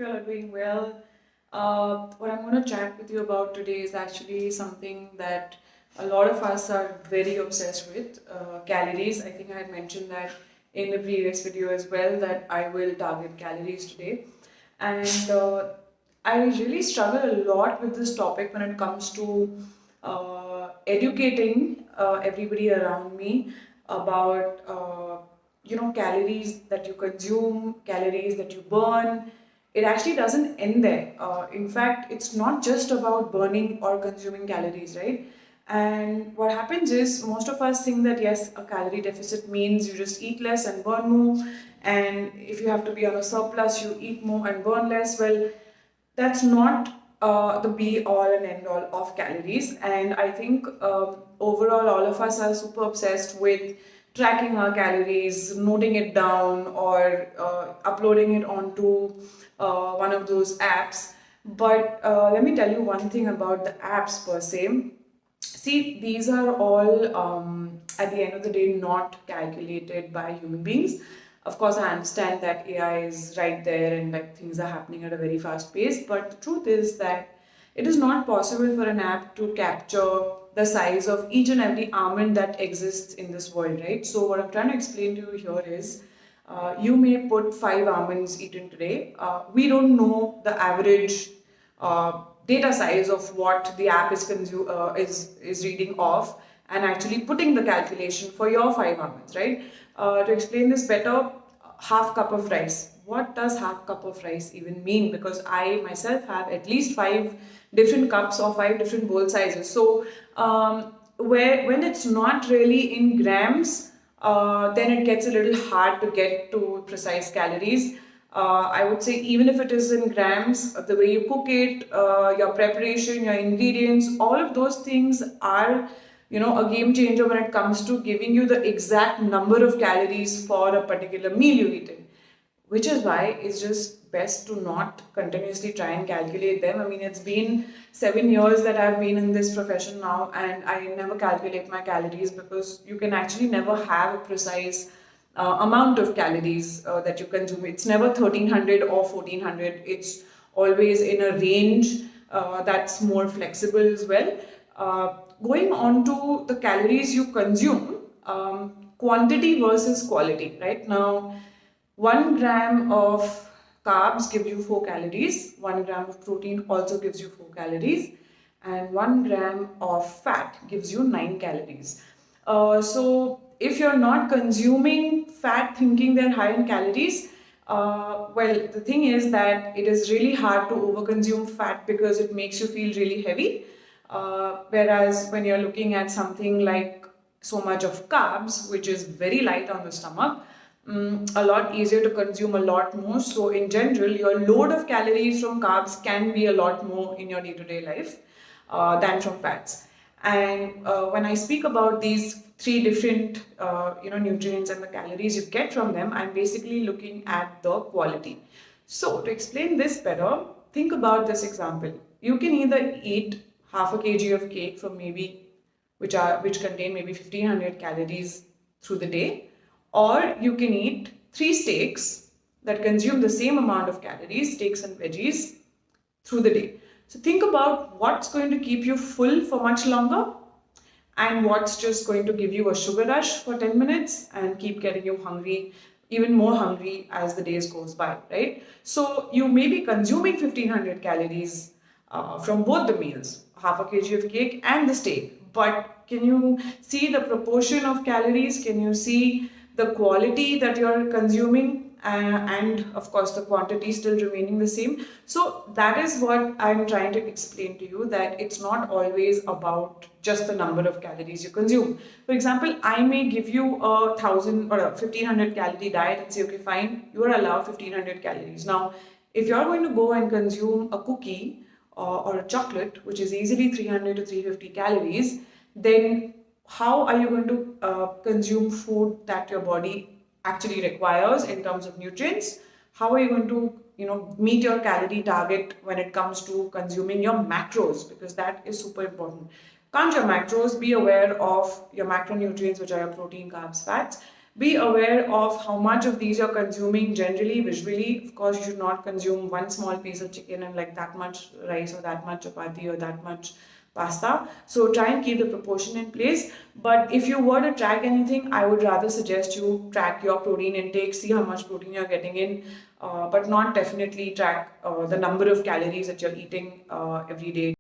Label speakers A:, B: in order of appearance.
A: you all are doing well. What I'm going to chat with you about today is actually something that a lot of us are very obsessed with, calories. I think I had mentioned that in the previous video as well, that I will target calories today. And I really struggle a lot with this topic when it comes to educating everybody around me about calories that you consume, calories that you burn. It actually doesn't end there. In fact, it's not just about burning or consuming calories, right? And what happens is most of us think that yes, a calorie deficit means you just eat less and burn more, and if you have to be on a surplus, you eat more and burn less. Well, that's not the be all and end all of calories. And I think overall, all of us are super obsessed with tracking our calories, noting it down, or uploading it onto one of those apps. But let me tell you one thing about the apps per se. See, these are all, at the end of the day, not calculated by human beings. Of course, I understand that AI is right there and like things are happening at a very fast pace, but the truth is that it is not possible for an app to capture the size of each and every almond that exists in this world, right? So, what I'm trying to explain to you here is you may put 5 almonds eaten today. We don't know the average data size of what the app is reading off and actually putting the calculation for your 5 almonds, right? To explain this better, half cup of rice. What does half cup of rice even mean? Because I myself have at least 5 different cups or 5 different bowl sizes. So when it's not really in grams, then it gets a little hard to get to precise calories. I would say even if it is in grams, the way you cook it, your preparation, your ingredients, all of those things are, a game changer when it comes to giving you the exact number of calories for a particular meal you've eaten. Which is why it's just best to not continuously try and calculate them. I mean, it's been 7 years that I've been in this profession now, and I never calculate my calories because you can actually never have a precise amount of calories that you consume. It's never 1300 or 1400. It's always in a range that's more flexible as well. Going on to the calories you consume, quantity versus quality. Right now, 1 gram of carbs give you 4 calories, 1 gram of protein also gives you 4 calories, and 1 gram of fat gives you 9 calories. So if you're not consuming fat thinking they're high in calories, well, the thing is that it is really hard to overconsume fat because it makes you feel really heavy. Whereas when you're looking at something like so much of carbs, which is very light on the stomach, a lot easier to consume, a lot more. So in general, your load of calories from carbs can be a lot more in your day-to-day life than from fats. And when I speak about these 3 different nutrients and the calories you get from them, I'm basically looking at the quality. So to explain this better, think about this example. You can either eat half a kg of cake from maybe which contain maybe 1500 calories through the day, or you can eat 3 steaks that consume the same amount of calories, steaks and veggies, through the day. So think about what's going to keep you full for much longer and what's just going to give you a sugar rush for 10 minutes and keep getting you hungry, even more hungry as the days goes by, right? So you may be consuming 1500 calories from both the meals, half a kg of cake and the steak. But can you see the proportion of calories? Can you see the quality that you're consuming? And of course the quantity still remaining the same. So that is what I'm trying to explain to you, that it's not always about just the number of calories you consume. For example, I may give you 1000 or a 1500 calorie diet and say, okay, fine, you are allowed 1500 calories. Now, if you're going to go and consume a cookie or a chocolate, which is easily 300 to 350 calories, then how are you going to consume food that your body actually requires in terms of nutrients? How are you going to meet your calorie target when it comes to consuming your macros? Because that is super important. Count your macros, be aware of your macronutrients, which are your protein, carbs, fats. Be aware of how much of these you're consuming generally, visually. Of course, you should not consume one small piece of chicken and like that much rice or that much chapati or that much pasta. So try and keep the proportion in place. But if you were to track anything, I would rather suggest you track your protein intake, see how much protein you're getting in, but not definitely track the number of calories that you're eating every day.